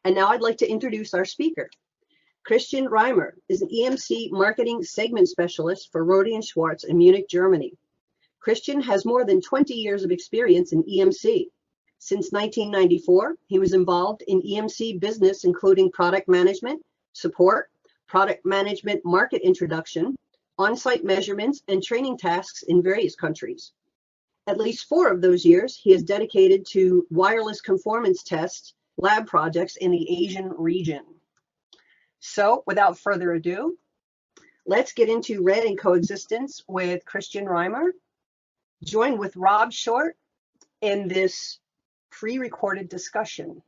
And now I'd like to introduce our speaker. Christian Reimer is an EMC marketing segment specialist for Rohde and Schwarz in Munich, Germany. Christian has more than 20 years of experience in EMC. Since 1994, he was involved in EMC business, including product management, support, product management market introduction, on-site measurements, and training tasks in various countries. At least 4 of those years, he is dedicated to wireless conformance test lab projects in the Asian region. So without further ado, let's get into RED and Coexistence with Christian Reimer, joined with Rob Short in this pre-recorded discussion.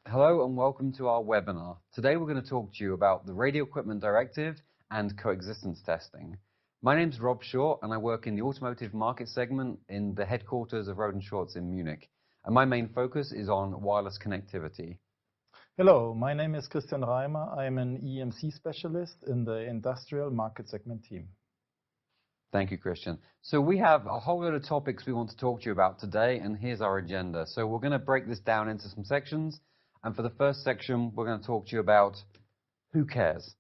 Hello and welcome to our webinar. Today we're going to talk to you about the Radio Equipment Directive and coexistence testing. My name is Rob Short and I work in the automotive market segment in the headquarters of Rohde & Schwarz in Munich. And my main focus is on wireless connectivity. Hello, my name is Christian Reimer. I'm an EMC specialist in the industrial market segment team. Thank you, Christian. So we have a whole lot of topics we want to talk to you about today, and here's our agenda. So we're going to break this down into some sections. And for the first section, we're going to talk to you about who cares.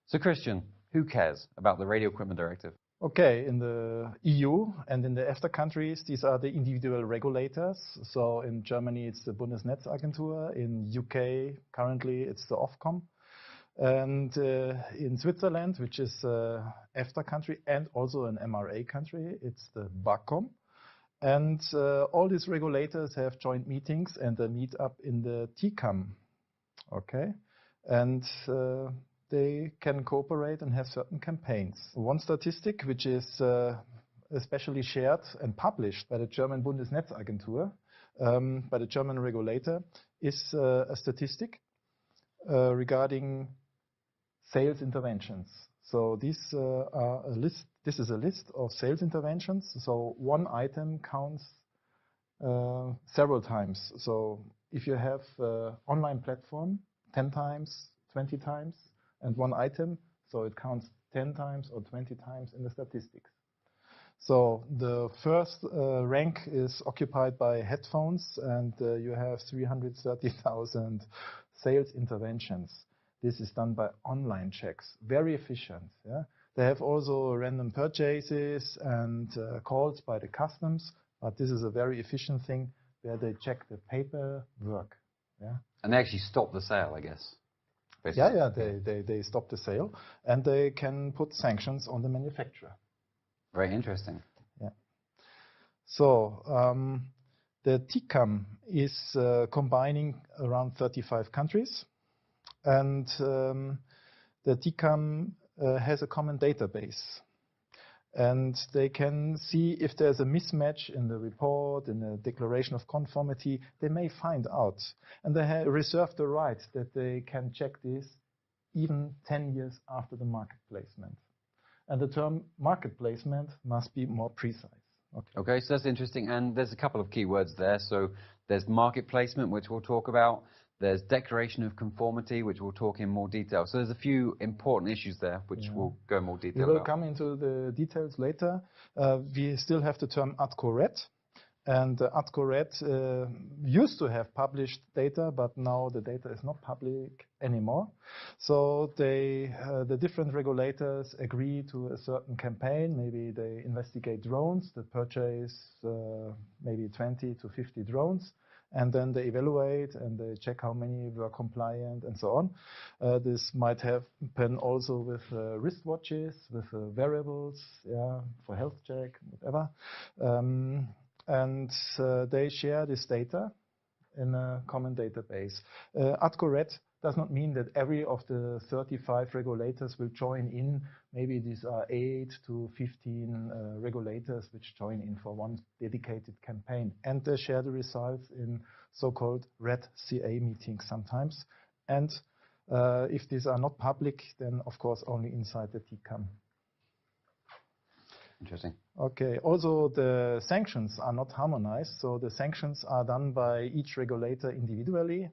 So Christian, who cares about the Radio Equipment Directive? Okay, in the EU and in the EFTA countries, these are the individual regulators. So in Germany, it's the Bundesnetzagentur. In UK, currently, it's the Ofcom. And in Switzerland, which is an EFTA country and also an MRA country, it's the BACOM. And all these regulators have joint meetings and they meet up in the TCAM. Okay, and they can cooperate and have certain campaigns. One statistic, which is especially shared and published by the German Bundesnetzagentur, by the German regulator, is a statistic regarding sales interventions. So these are a list. This is a list of sales interventions. So one item counts several times. So if you have an online platform 10 times, 20 times, and one item, so it counts 10 times or 20 times in the statistics. So the first rank is occupied by headphones, and you have 330,000 sales interventions. This is done by online checks, very efficient. Yeah? They have also random purchases and calls by the customs, but this is a very efficient thing where they check the paperwork. Yeah? And they actually stop the sale, I guess. Basically. Yeah, they stop the sale and they can put sanctions on the manufacturer. Very interesting. Yeah. So the TCAM is combining around 35 countries, and the TCAM has a common database. And they can see if there's a mismatch in the report, in the declaration of conformity. They may find out. And they reserve the right that they can check this even 10 years after the market placement. And the term market placement must be more precise. Okay, so that's interesting. And there's a couple of keywords there. So there's market placement, which we'll talk about. There's declaration of conformity, which we'll talk in more detail. So there's a few important issues there, which we'll go in more detail We will about. come into the details later. We still have the term RED. And RED used to have published data, but now the data is not public anymore. So the different regulators agree to a certain campaign. Maybe they investigate drones, they purchase maybe 20 to 50 drones. And then they evaluate and they check how many were compliant and so on. This might happen also with wristwatches, with wearables, yeah, for health check, whatever. And they share this data in a common database. RED does not mean that every of the 35 regulators will join in. Maybe these are 8 to 15 regulators which join in for one dedicated campaign. And they share the results in so-called RED CA meetings sometimes. And if these are not public, then of course only inside the TCAM. Interesting. Okay, also the sanctions are not harmonized. So the sanctions are done by each regulator individually.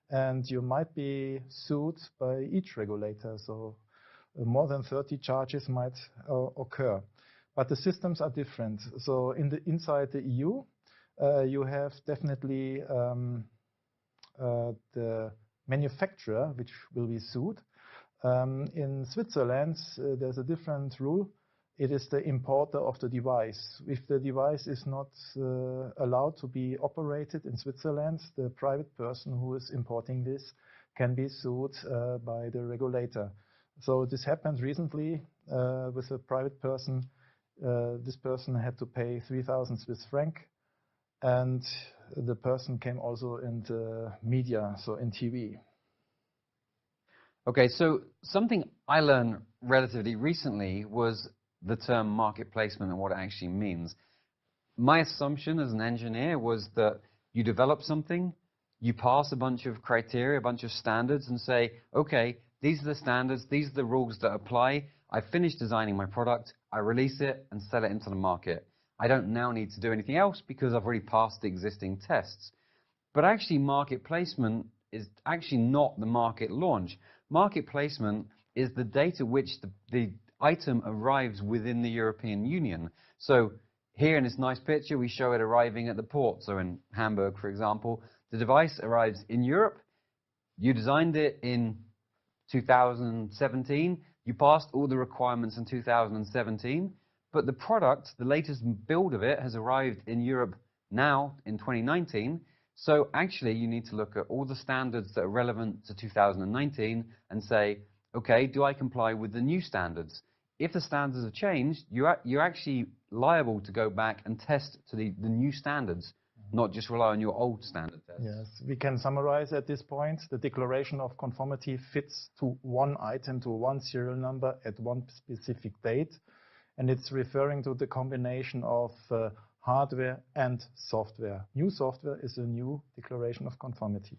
And you might be sued by each regulator, so more than 30 charges might occur. but the systems are different. So inside the EU, you have definitely the manufacturer which will be sued. In Switzerland, there's a different rule. It is the importer of the device. If the device is not allowed to be operated in Switzerland, the private person who is importing this can be sued by the regulator. So this happened recently with a private person. This person had to pay 3,000 Swiss franc, and the person came also in the media, so in TV. Okay, so something I learned relatively recently was the term market placement and what it actually means. My assumption as an engineer was that you develop something, you pass a bunch of criteria, a bunch of standards, and say, okay, these are the standards, these are the rules that apply. I finished designing my product, I release it and sell it into the market. I don't now need to do anything else because I've already passed the existing tests. But actually, market placement is actually not the market launch. Market placement is the date at which the item arrives within the European Union. So here in this nice picture, we show it arriving at the port. So in Hamburg, for example, the device arrives in Europe. You designed it in 2017. You passed all the requirements in 2017. But the product, the latest build of it, has arrived in Europe now in 2019. So actually, you need to look at all the standards that are relevant to 2019 and say, okay, do I comply with the new standards? If the standards have changed, you're actually liable to go back and test to the new standards, not just rely on your old standard tests. Yes, we can summarize at this point. The declaration of conformity fits to one item, to one serial number at one specific date. And it's referring to the combination of hardware and software. New software is a new declaration of conformity.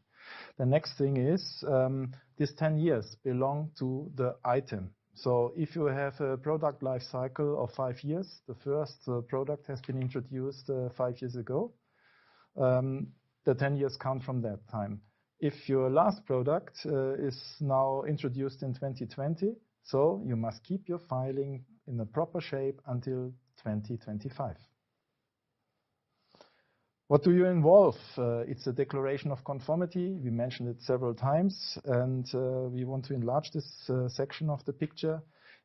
The next thing is these 10 years belong to the item. So if you have a product life cycle of 5 years, the first product has been introduced 5 years ago, the 10 years count from that time. If your last product is now introduced in 2020, so you must keep your filing in a proper shape until 2025. What do you involve? It's a declaration of conformity. We mentioned it several times, and we want to enlarge this section of the picture.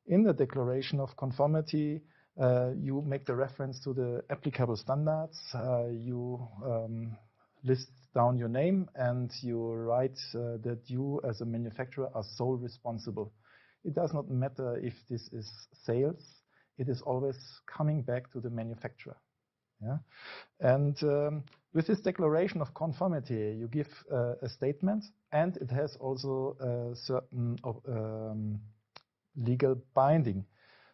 In the declaration of conformity, you make the reference to the applicable standards. You list down your name, and you write that you, as a manufacturer, are sole responsible. It does not matter if this is sales. It is always coming back to the manufacturer. Yeah? And with this declaration of conformity, you give a statement, and it has also a certain legal binding.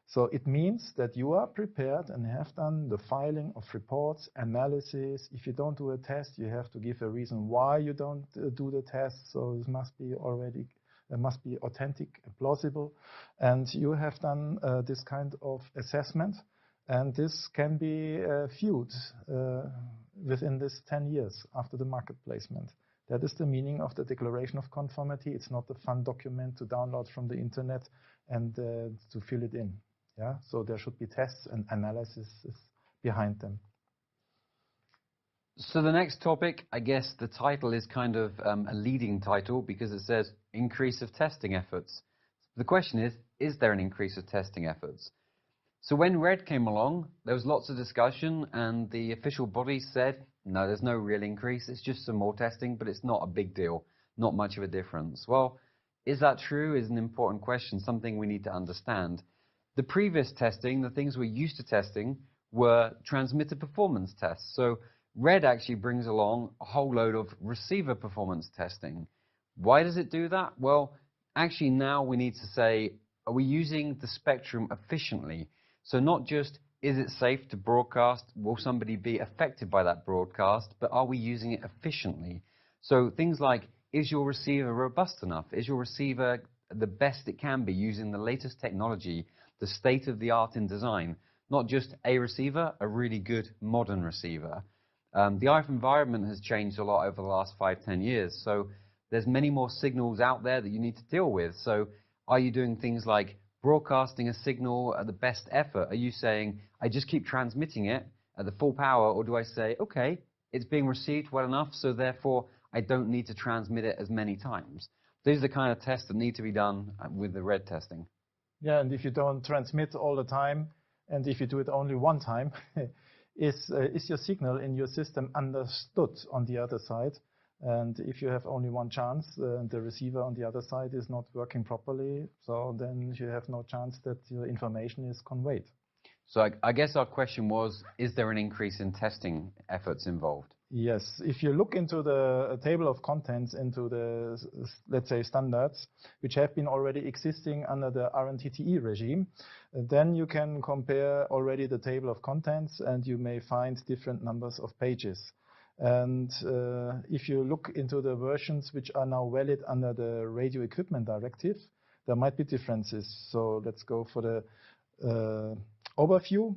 So it means that you are prepared and have done the filing of reports, analysis. If you don't do a test, you have to give a reason why you don't do the test. So it must be authentic and plausible. And you have done this kind of assessment. And this can be viewed within this 10 years after the market placement. That is the meaning of the declaration of conformity. It's not a fun document to download from the internet and to fill it in. Yeah? So there should be tests and analysis behind them. So the next topic, I guess the title is kind of a leading title because it says increase of testing efforts. The question is there an increase of testing efforts? So when RED came along, there was lots of discussion, and the official body said, no, there's no real increase. It's just some more testing, but it's not a big deal, not much of a difference. Well, is that true is an important question, something we need to understand. The previous testing, the things we're used to testing, were transmitter performance tests. So RED actually brings along a whole load of receiver performance testing. Why does it do that? Well, actually now we need to say, are we using the spectrum efficiently? So not just, is it safe to broadcast? Will somebody be affected by that broadcast? But are we using it efficiently? So things like, is your receiver robust enough? Is your receiver the best it can be using the latest technology, the state of the art in design? Not just a receiver, a really good modern receiver. The RF environment has changed a lot over the last 5-10 years. So there's many more signals out there that you need to deal with. So are you doing things like broadcasting a signal at the best effort? Are you saying, I just keep transmitting it at the full power, or do I say, okay, it's being received well enough, so therefore I don't need to transmit it as many times? These are the kind of tests that need to be done with the RED testing. Yeah, and if you don't transmit all the time, and if you do it only one time, is your signal in your system understood on the other side? And if you have only one chance, the receiver on the other side is not working properly, so then you have no chance that your information is conveyed. So I guess our question was, is there an increase in testing efforts involved? Yes, if you look into the table of contents, into the, let's say, standards, which have been already existing under the RNTTE regime, then you can compare already the table of contents and you may find different numbers of pages. And if you look into the versions which are now valid under the Radio Equipment Directive, there might be differences. So let's go for the overview.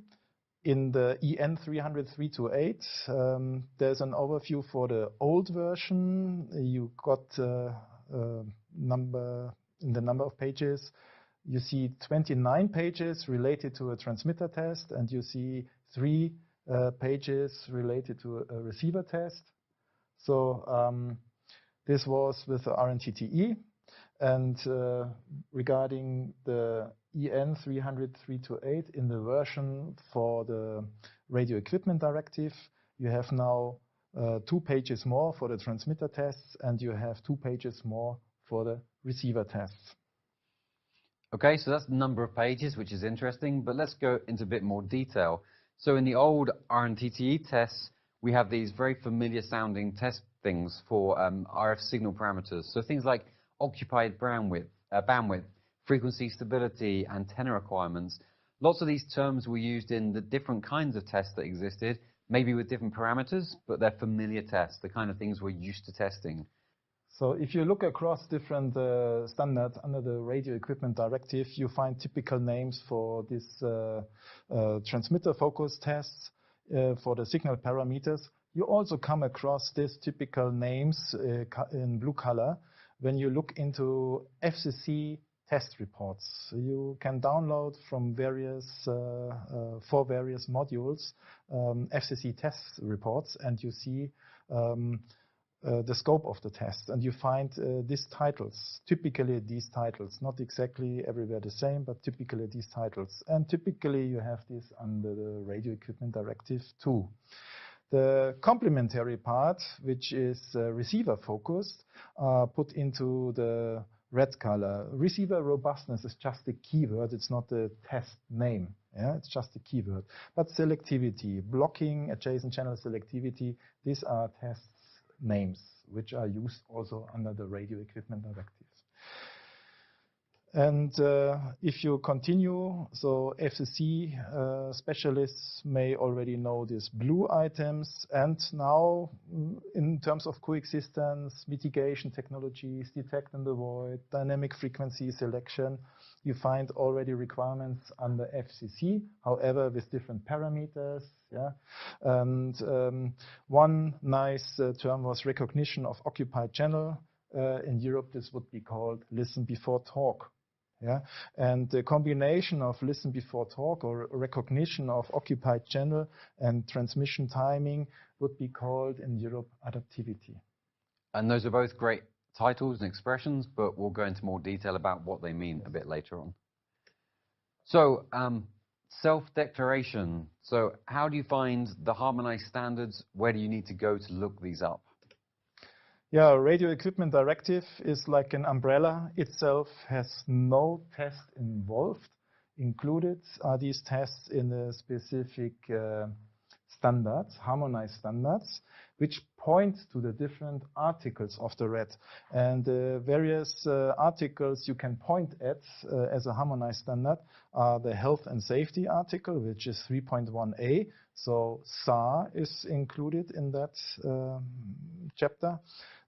In the EN 300.328, there's an overview for the old version. You got number in the number of pages. You see 29 pages related to a transmitter test, and you see 3 pages related to a receiver test. So this was with the RNTTE. And regarding the EN 300.328 in the version for the Radio Equipment Directive, you have now 2 pages more for the transmitter tests, and you have 2 pages more for the receiver tests. Okay, so that's the number of pages, which is interesting, but let's go into a bit more detail. So in the old RNTTE tests, we have these very familiar sounding test things for RF signal parameters. So things like occupied bandwidth, frequency stability, antenna requirements. Lots of these terms were used in the different kinds of tests that existed, maybe with different parameters, but they're familiar tests, the kind of things we're used to testing. So if you look across different standards under the Radio Equipment Directive, you find typical names for these transmitter focus tests for the signal parameters. You also come across these typical names in blue color when you look into FCC test reports. You can download from various for various modules FCC test reports, and you see the scope of the test, and you find these titles, typically these titles, not exactly everywhere the same, but typically these titles. And typically you have this under the Radio Equipment Directive too. The complementary part, which is receiver focused, put into the red color. Receiver robustness is just a keyword, it's not the test name. Yeah, it's just a keyword. But selectivity, blocking, adjacent channel selectivity, these are tests names, which are used also under the Radio Equipment Directives. And if you continue, so FCC specialists may already know these blue items. And now, in terms of coexistence, mitigation technologies, detect and avoid, dynamic frequency selection, you find already requirements under FCC, however, with different parameters. Yeah, and one nice term was recognition of occupied channel. In Europe, this would be called listen before talk. Yeah, and the combination of listen before talk or recognition of occupied channel and transmission timing would be called in Europe adaptivity. And those are both great titles and expressions, but we'll go into more detail about what they mean a bit later on. So, self-declaration. So how do you find the harmonized standards? Where do you need to go to look these up? Yeah, Radio Equipment Directive is like an umbrella. Itself has no test involved. Included are these tests in the specific standards, harmonized standards, which point to the different articles of the RED. And various articles you can point at as a harmonized standard are the health and safety article, which is 3.1a. So SAR is included in that chapter.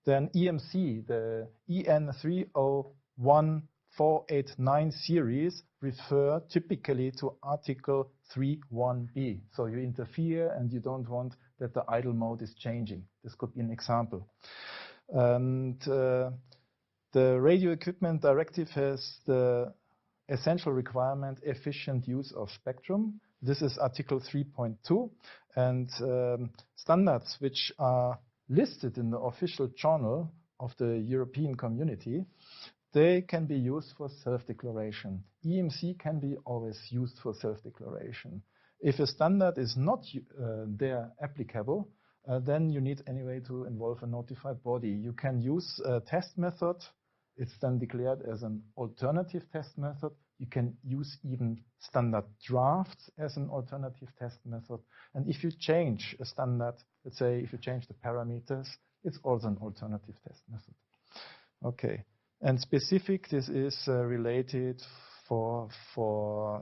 Then EMC, the EN 301489 series refer typically to Article 3.1b. So you interfere and you don't want that the idle mode is changing. This could be an example. And the Radio Equipment Directive has the essential requirement, efficient use of spectrum. This is Article 3.2, and standards which are listed in the official journal of the European Community, they can be used for self-declaration. EMC can be always used for self-declaration. If a standard is not there applicable, then you need anyway to involve a notified body. You can use a test method. It's then declared as an alternative test method. You can use even standard drafts as an alternative test method. And if you change a standard, let's say if you change the parameters, it's also an alternative test method. Okay. And specific, this is related for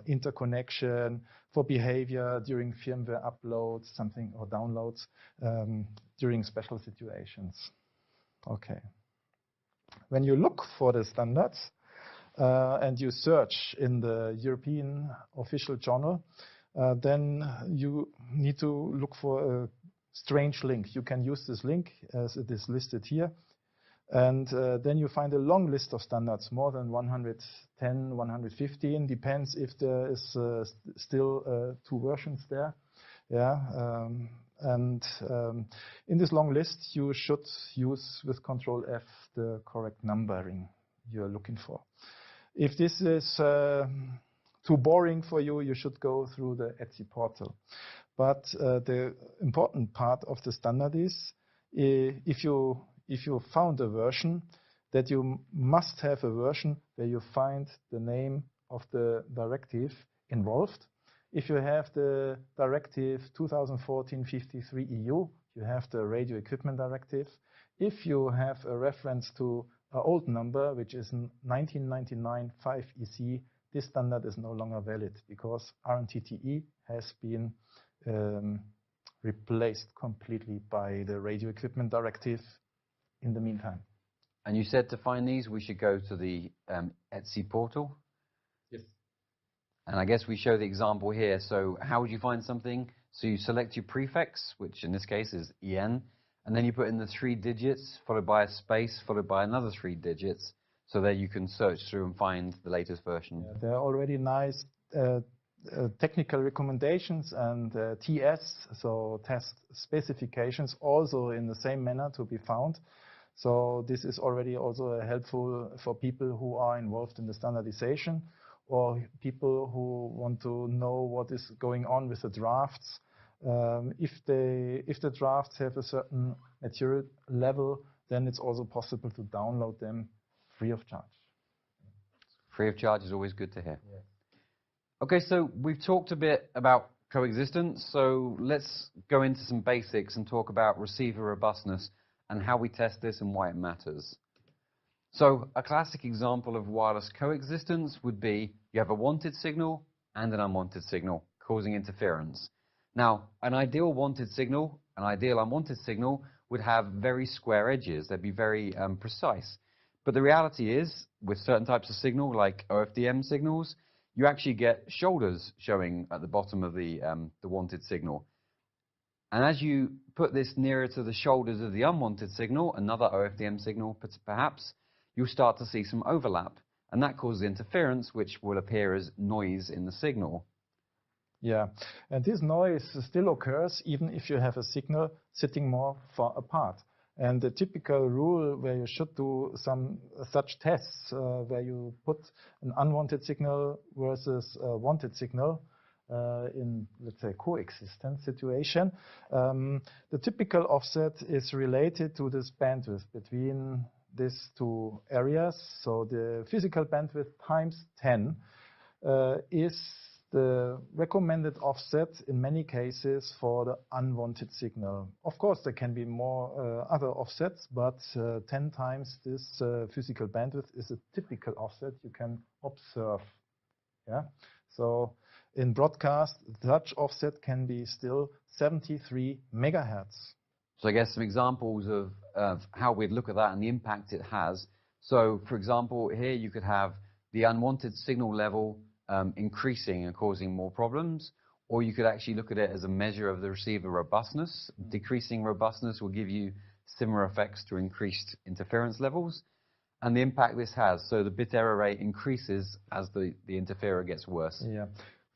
interconnection, for behavior during firmware uploads, something or downloads during special situations. Okay. When you look for the standards and you search in the European official journal, then you need to look for a strange link. You can use this link as it is listed here. And then you find a long list of standards, more than 110, 115, depends if there is still 2 versions there. Yeah, in this long list, you should use with Control F the correct numbering you're looking for. If this is too boring for you, you should go through the ETSI portal. But the important part of the standard is if you found a version, that you must have a version where you find the name of the directive involved. If you have the Directive 2014-53 EU, you have the Radio Equipment Directive. If you have a reference to an old number, which is 1999 5EC, this standard is no longer valid because RNTTE has been replaced completely by the Radio Equipment Directive in the meantime. And you said to find these, we should go to the ETSI portal? Yes. And I guess we show the example here. So how would you find something? So you select your prefix, which in this case is EN, and then you put in the 3 digits, followed by a space, followed by another 3 digits, so that you can search through and find the latest version. Yeah, there are already nice technical recommendations and TS, so test specifications, also in the same manner to be found. So this is already also helpful for people who are involved in the standardization or people who want to know what is going on with the drafts. If the drafts have a certain maturity level, then it's also possible to download them free of charge. Free of charge is always good to hear. Yeah. Okay, so we've talked a bit about coexistence, so let's go into some basics and talk about receiver robustness and how we test this and why it matters. So a classic example of wireless coexistence would be you have a wanted signal and an unwanted signal causing interference. Now, an ideal wanted signal, an ideal unwanted signal would have very square edges. They'd be very precise. But the reality is, with certain types of signal, like OFDM signals, you actually get shoulders showing at the bottom of the wanted signal. And as you put this nearer to the shoulders of the unwanted signal, another OFDM signal perhaps, you'll start to see some overlap. And that causes interference, which will appear as noise in the signal. Yeah, and this noise still occurs even if you have a signal sitting more far apart. And the typical rule where you should do some such tests, where you put an unwanted signal versus a wanted signal in, let's say, coexistence situation, the typical offset is related to this bandwidth between these 2 areas. So the physical bandwidth times 10 is the recommended offset in many cases for the unwanted signal. Of course, there can be more other offsets, but 10 times this physical bandwidth is a typical offset you can observe. Yeah. So in broadcast, such offset can be still 73 megahertz. So I guess some examples of how we'd look at that and the impact it has. So for example, here you could have the unwanted signal level increasing and causing more problems, or you could actually look at it as a measure of the receiver robustness. Decreasing robustness will give you similar effects to increased interference levels. and the impact this has. So the bit error rate increases as the interferer gets worse. Yeah.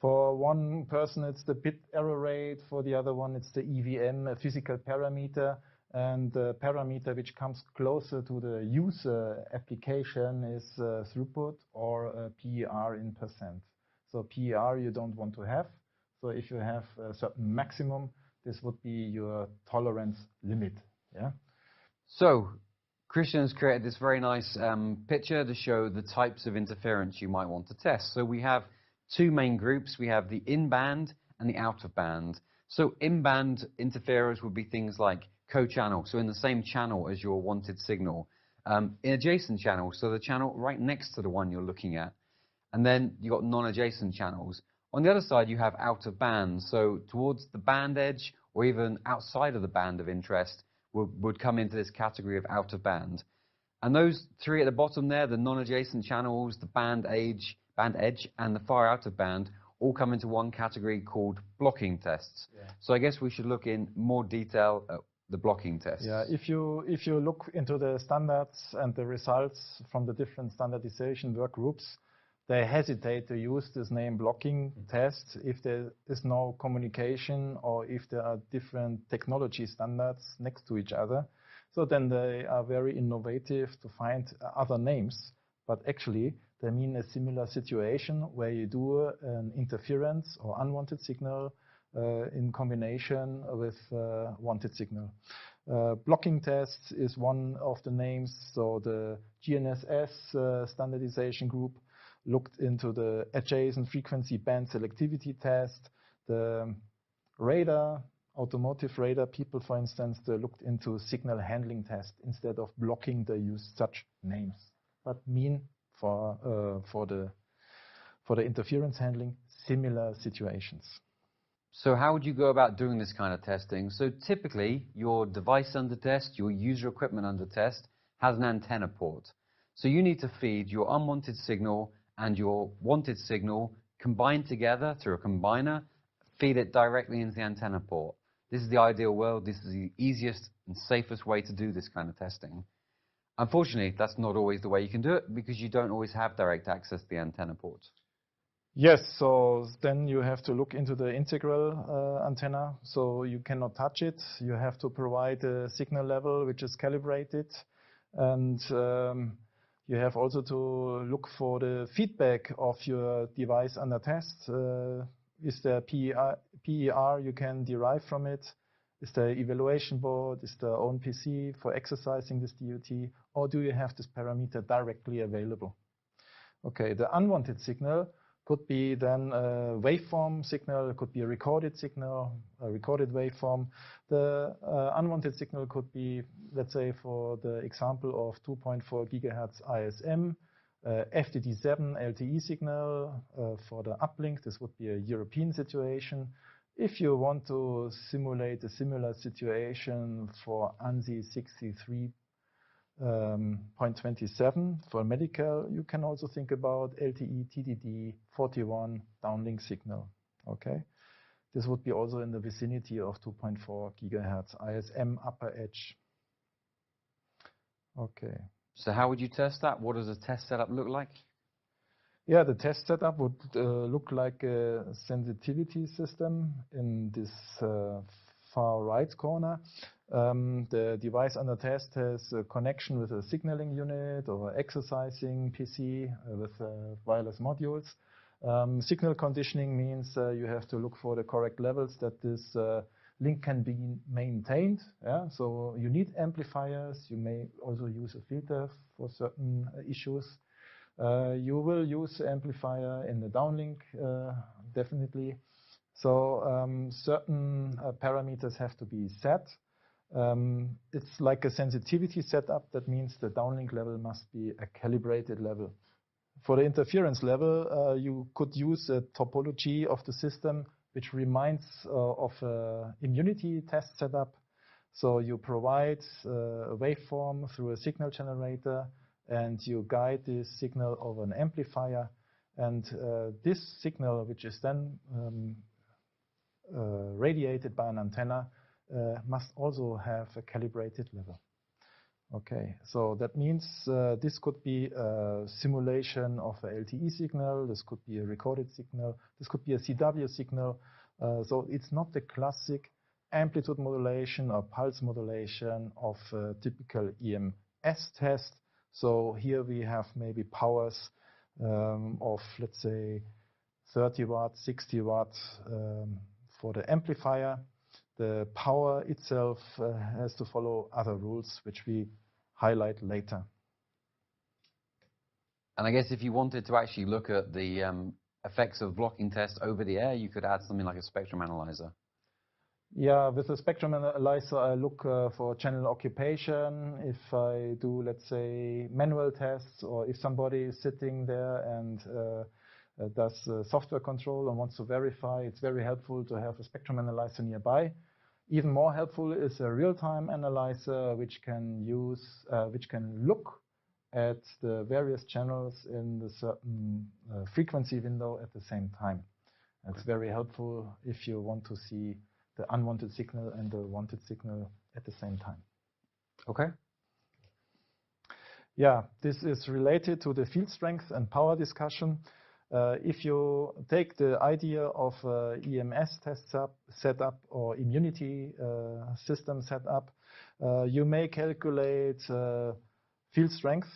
For one person, it's the bit error rate. For the other one, it's the EVM, a physical parameter. And the parameter which comes closer to the user application is throughput or PER in percent. So PER you don't want to have. So if you have a certain maximum, this would be your tolerance limit. Yeah. So Christian has created this very nice picture to show the types of interference you might want to test. So we have two main groups. We have the in-band and the out-of-band. So in-band interferers would be things like co-channel, so in the same channel as your wanted signal. In adjacent channels, so the channel right next to the one you're looking at. And then you've got non-adjacent channels. On the other side, you have out-of-band, so towards the band edge or even outside of the band of interest would come into this category of out-of-band. And those three at the bottom there, the non-adjacent channels, the band edge, and the far out-of-band, all come into one category called blocking tests. Yeah. So I guess we should look in more detail at the blocking tests. Yeah, if you look into the standards and the results from the different standardization work groups, they hesitate to use this name blocking test if there is no communication or if there are different technology standards next to each other. So then they are very innovative to find other names, but actually they mean a similar situation where you do an interference or unwanted signal in combination with wanted signal. Blocking tests is one of the names. So the GNSS standardization group looked into the adjacent frequency band selectivity test. The radar, automotive radar people, for instance, they looked into signal handling test. Instead of blocking, they use such names, but mean for the interference handling similar situations. So how would you go about doing this kind of testing? So typically, your device under test, your user equipment under test, has an antenna port. So you need to feed your unwanted signal and your wanted signal combined together through a combiner, feed it directly into the antenna port. This is the ideal world. This is the easiest and safest way to do this kind of testing. Unfortunately, that's not always the way you can do it because you don't always have direct access to the antenna port. Yes, so then you have to look into the integral antenna. So you cannot touch it. You have to provide a signal level which is calibrated. And you have also to look for the feedback of your device under test. Is there PER you can derive from it? Is there evaluation board? Is there own PC for exercising this DUT? Or do you have this parameter directly available? Okay, the unwanted signal could be then a waveform signal, it could be a recorded signal, a recorded waveform. The unwanted signal could be, let's say, for the example of 2.4 gigahertz ISM, FTD7 LTE signal for the uplink. This would be a European situation. If you want to simulate a similar situation for ANSI 63.27 for medical, you can also think about LTE TDD 41 downlink signal. Okay, this would be also in the vicinity of 2.4 gigahertz ISM upper edge. Okay. So how would you test that? What does a test setup look like? Yeah, the test setup would look like a sensitivity system in this far right corner. The device under test has a connection with a signaling unit or exercising PC with wireless modules. Signal conditioning means you have to look for the correct levels that this link can be maintained. Yeah? So you need amplifiers. You may also use a filter for certain issues. You will use amplifier in the downlink, definitely. So certain parameters have to be set. It's like a sensitivity setup. That means the downlink level must be a calibrated level. For the interference level, you could use a topology of the system which reminds of an immunity test setup. So you provide a waveform through a signal generator, and you guide this signal over an amplifier. And this signal, which is then radiated by an antenna, must also have a calibrated level. Okay, so that means this could be a simulation of a LTE signal, this could be a recorded signal, this could be a CW signal. So it's not the classic amplitude modulation or pulse modulation of a typical EMS test. So here we have maybe powers of, let's say, 30 watts, 60 watts for the amplifier. The power itself has to follow other rules, which we highlight later. And I guess if you wanted to actually look at the effects of blocking test over the air, you could add something like a spectrum analyzer. Yeah, with a spectrum analyzer, I look for channel occupation. If I do, let's say, manual tests, or if somebody is sitting there and does software control and wants to verify, it's very helpful to have a spectrum analyzer nearby. Even more helpful is a real-time analyzer, which can look at the various channels in the certain frequency window at the same time. It's very helpful if you want to see the unwanted signal and the wanted signal at the same time. Okay. Yeah, this is related to the field strength and power discussion. If you take the idea of EMS test setup or immunity system setup, you may calculate field strength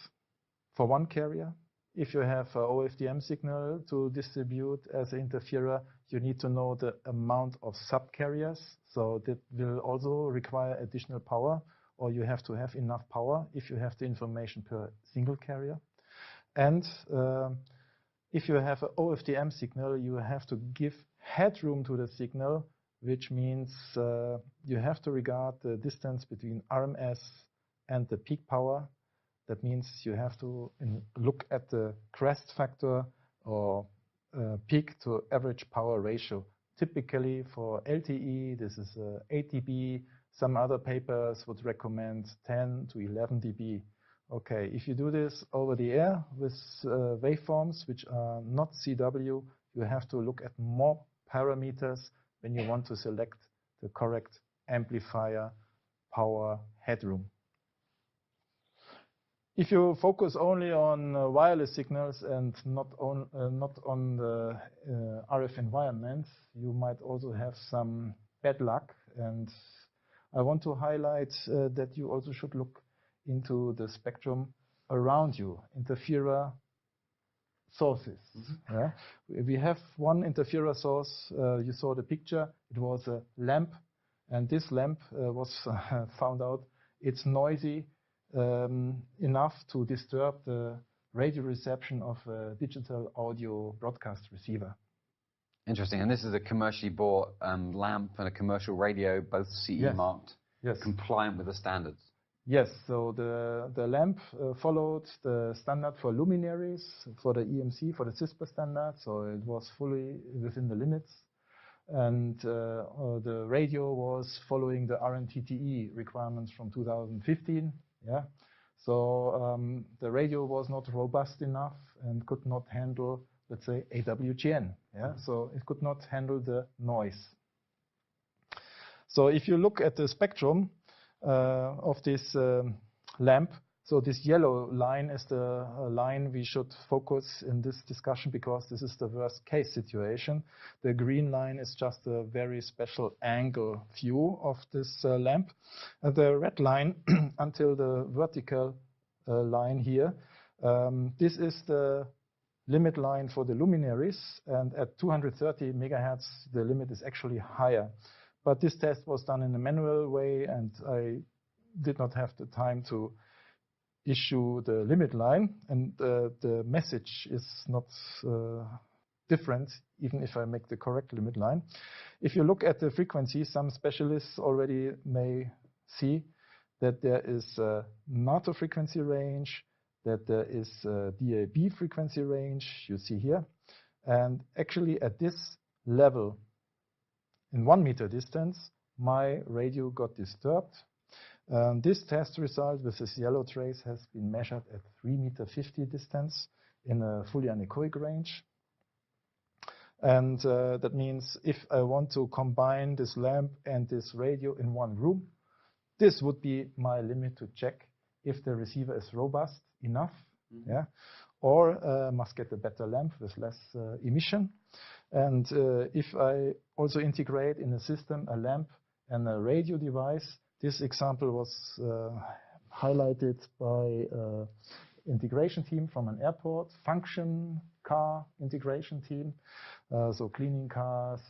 for one carrier. If you have an OFDM signal to distribute as an interferer, you need to know the amount of subcarriers. So that will also require additional power, or you have to have enough power if you have the information per single carrier. And if you have an OFDM signal, you have to give headroom to the signal, which means you have to regard the distance between RMS and the peak power. That means you have to look at the crest factor or peak to average power ratio. Typically for LTE, this is 8 dB. Some other papers would recommend 10 to 11 dB. Okay, if you do this over the air with waveforms which are not CW, you have to look at more parameters when you want to select the correct amplifier power headroom. If you focus only on wireless signals and not on the RF environment, you might also have some bad luck. And I want to highlight that you also should look into the spectrum around you, interferer sources. Mm-hmm. Yeah? We have one interferer source. You saw the picture. It was a lamp, and this lamp was found out it's noisy enough to disturb the radio reception of a digital audio broadcast receiver. Interesting. And this is a commercially bought lamp and a commercial radio, both CE marked, compliant with the standards. Yes, so the lamp followed the standard for luminaries, for the EMC, for the CISPA standard, so it was fully within the limits. And the radio was following the RNTTE requirements from 2015. Yeah, so the radio was not robust enough and could not handle, let's say, AWGN. Yeah, so it could not handle the noise. So if you look at the spectrum of this lamp, so this yellow line is the line we should focus in this discussion because this is the worst case situation. The green line is just a very special angle view of this lamp. The red line until the vertical line here, this is the limit line for the luminaries, and at 230 megahertz the limit is actually higher. But this test was done in a manual way, and I did not have the time to issue the limit line, and the message is not different even if I make the correct limit line. If you look at the frequency, some specialists already may see that there is a NATO frequency range, that there is a DAB frequency range, you see here. And actually at this level, in 1 meter distance, my radio got disturbed. This test result with this yellow trace has been measured at 3 meter 50 distance in a fully anechoic range. And that means if I want to combine this lamp and this radio in one room, this would be my limit to check if the receiver is robust enough, yeah, or must get a better lamp with less emission. And if I also integrate in a system a lamp and a radio device, this example was highlighted by integration team from an airport, function car integration team, so cleaning cars,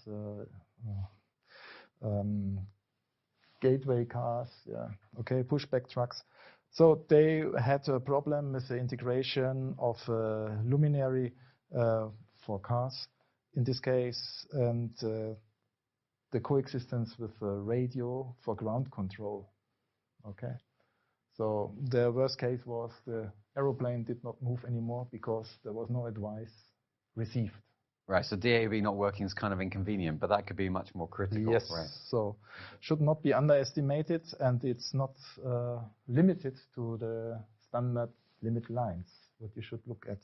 gateway cars, yeah, okay, pushback trucks. So they had a problem with the integration of luminary for cars in this case, and the coexistence with radio for ground control. Okay, so the worst case was the aeroplane did not move anymore because there was no advice received. Right, so DAB not working is kind of inconvenient, but that could be much more critical. Yes, right? So should not be underestimated, and it's not limited to the standard limit lines, what you should look at.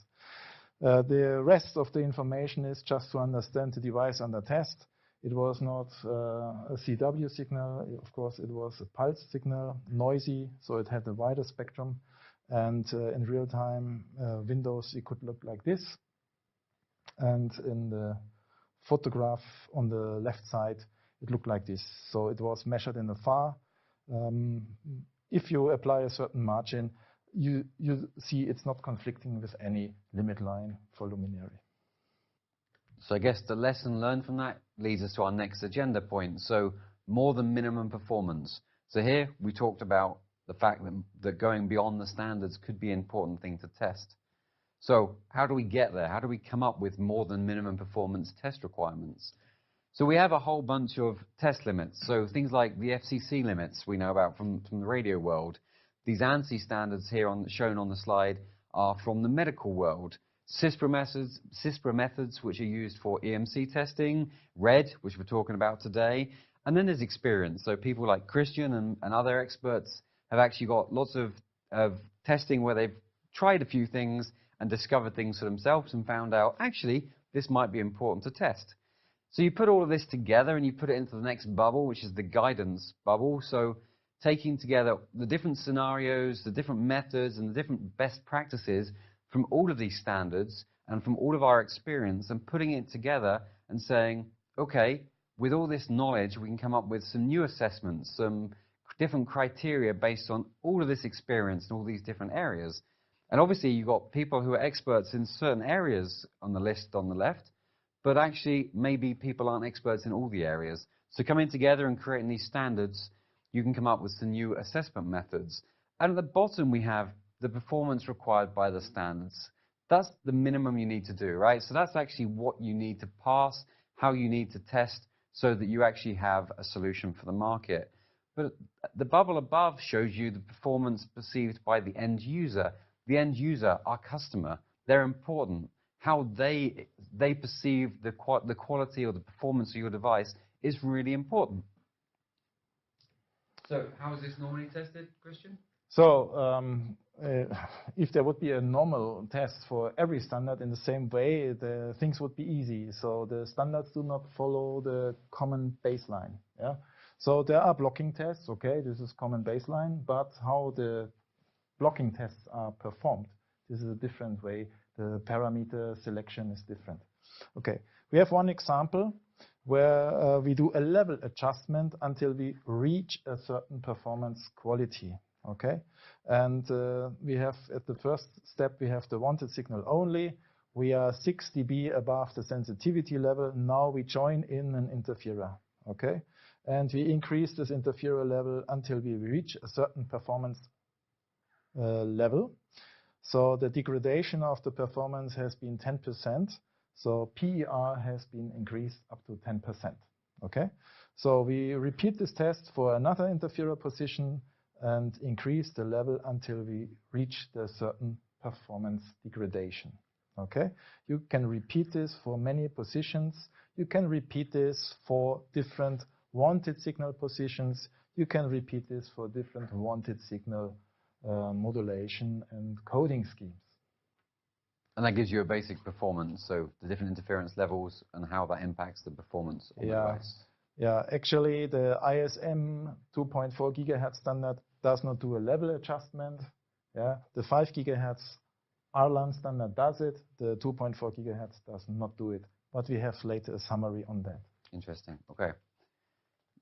The rest of the information is just to understand the device under test. It was not a CW signal, of course it was a pulse signal, noisy, so it had a wider spectrum, and in real time windows, it could look like this. And in the photograph on the left side, it looked like this. So it was measured in the far. If you apply a certain margin, you see it's not conflicting with any limit line for luminary. So I guess the lesson learned from that leads us to our next agenda point. So more than minimum performance. So here we talked about the fact that going beyond the standards could be an important thing to test. So how do we get there? How do we come up with more than minimum performance test requirements? So we have a whole bunch of test limits. So things like the FCC limits we know about from the radio world. These ANSI standards here shown on the slide are from the medical world. CISPRA methods, which are used for EMC testing, RED, which we're talking about today, and then there's experience. So people like Christian and other experts have actually got lots of testing where they've tried a few things and discovered things for themselves and found out, actually, this might be important to test. So you put all of this together and you put it into the next bubble, which is the guidance bubble. So taking together the different scenarios, the different methods, and the different best practices from all of these standards and from all of our experience and putting it together and saying, okay, with all this knowledge, we can come up with some new assessments, some different criteria based on all of this experience in all these different areas. And obviously, you've got people who are experts in certain areas on the list on the left, but actually, maybe people aren't experts in all the areas. So coming together and creating these standards, you can come up with some new assessment methods. And at the bottom, we have the performance required by the standards. That's the minimum you need to do, right? So that's actually what you need to pass, how you need to test, so that you actually have a solution for the market. But the bubble above shows you the performance perceived by the end user. The end user, our customer, they're important. How they perceive the quality or the performance of your device is really important. So how is this normally tested, Christian? So if there would be a normal test for every standard in the same way, the things would be easy. So the standards do not follow the common baseline. Yeah. So there are blocking tests. Okay, this is common baseline, but how the blocking tests are performed, this is a different way. The parameter selection is different. Okay, we have one example where we do a level adjustment until we reach a certain performance quality. Okay, and we have at the first step we have the wanted signal only. We are 6 dB above the sensitivity level. Now we join in an interferer. Okay, and we increase this interferer level until we reach a certain performance level. So the degradation of the performance has been 10%. So PER has been increased up to 10%. Okay, so we repeat this test for another interferer position and increase the level until we reach the certain performance degradation. Okay, you can repeat this for many positions. You can repeat this for different wanted signal positions. You can repeat this for different wanted signal modulation and coding schemes. And that gives you a basic performance, so the different interference levels and how that impacts the performance of the device. Yeah, actually the ISM 2.4 GHz standard does not do a level adjustment. Yeah, the 5 gigahertz RLAN standard does it. The 2.4 gigahertz does not do it. But we have later a summary on that. Interesting. Okay.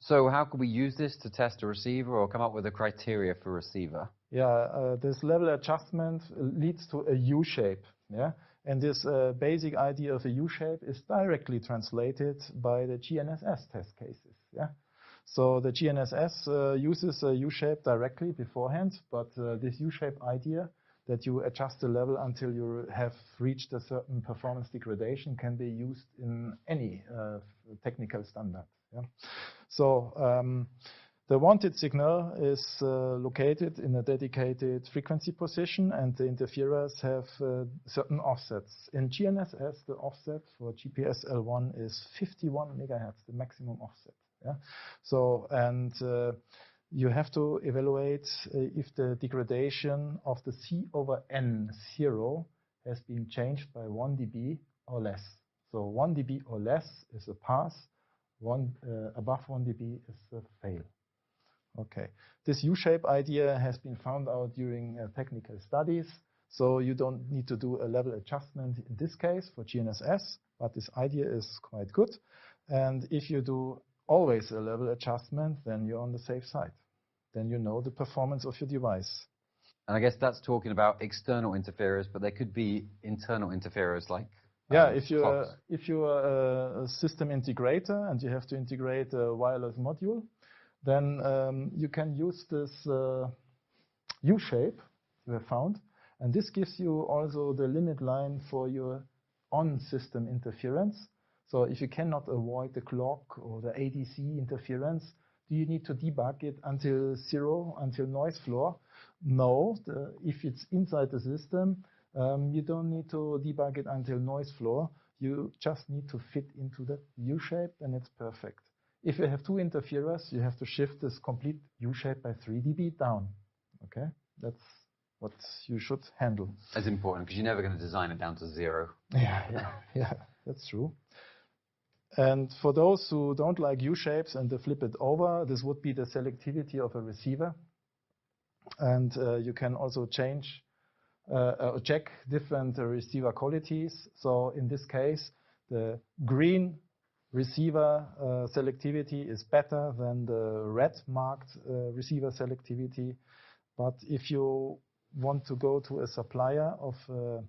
So how can we use this to test a receiver or come up with a criteria for receiver? Yeah, this level adjustment leads to a U-shape. Yeah, and this basic idea of a U-shape is directly translated by the GNSS test cases. Yeah, so the GNSS uses a U-shape directly beforehand, but this U-shape idea that you adjust the level until you have reached a certain performance degradation can be used in any technical standard. Yeah? So the wanted signal is located in a dedicated frequency position, and the interferers have certain offsets. In GNSS, the offset for GPS L1 is 51 megahertz, the maximum offset. Yeah? So, and you have to evaluate if the degradation of the C/N 0 has been changed by 1 dB or less. So 1 dB or less is a pass, above 1 dB is a fail. Okay, this U-shape idea has been found out during technical studies, so you don't need to do a level adjustment in this case for GNSS, but this idea is quite good. And if you do always a level adjustment, then you're on the safe side. Then you know the performance of your device. And I guess that's talking about external interferers, but there could be internal interferers like if clocks. you're a system integrator and you have to integrate a wireless module, then you can use this U-shape we have found, and this gives you also the limit line for your on-system interference. So if you cannot avoid the clock or the ADC interference, do you need to debug it until 0, until noise floor? No, if it's inside the system, you don't need to debug it until noise floor. You just need to fit into the U-shape, and it's perfect. If you have 2 interferers, you have to shift this complete U-shape by 3 dB down. Okay, that's what you should handle. That's important because you're never going to design it down to 0. Yeah, that's true. And for those who don't like U-shapes and they flip it over, this would be the selectivity of a receiver. And you can also change or check different receiver qualities. So in this case, the green receiver selectivity is better than the red marked receiver selectivity. But if you want to go to a supplier of a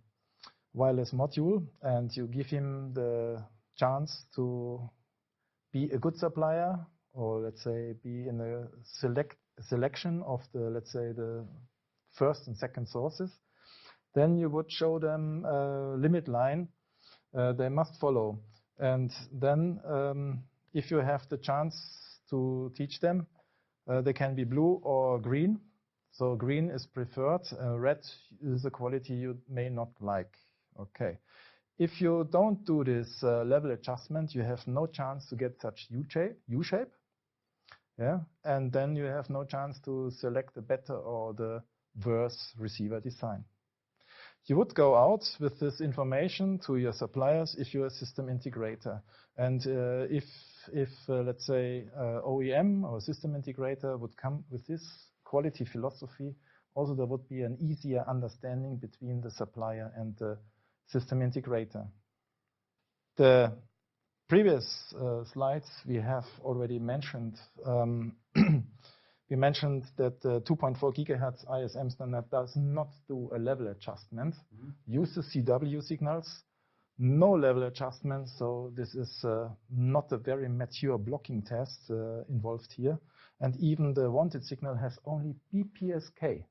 wireless module and you give him the chance to be a good supplier, or let's say be in a selection of the, let's say, the first and second sources, then you would show them a limit line they must follow. And then if you have the chance to teach them, they can be blue or green. So green is preferred. Red is a quality you may not like. Okay. If you don't do this level adjustment, you have no chance to get such U-shape. Yeah, and then you have no chance to select the better or the worse receiver design. You would go out with this information to your suppliers if you're a system integrator. And if let's say, OEM or system integrator would come with this quality philosophy, also there would be an easier understanding between the supplier and the system integrator. The previous slides we have already mentioned. We mentioned that the 2.4 gigahertz ISM standard does not do a level adjustment, uses CW signals, no level adjustment, so this is not a very mature blocking test involved here. And even the wanted signal has only BPSK,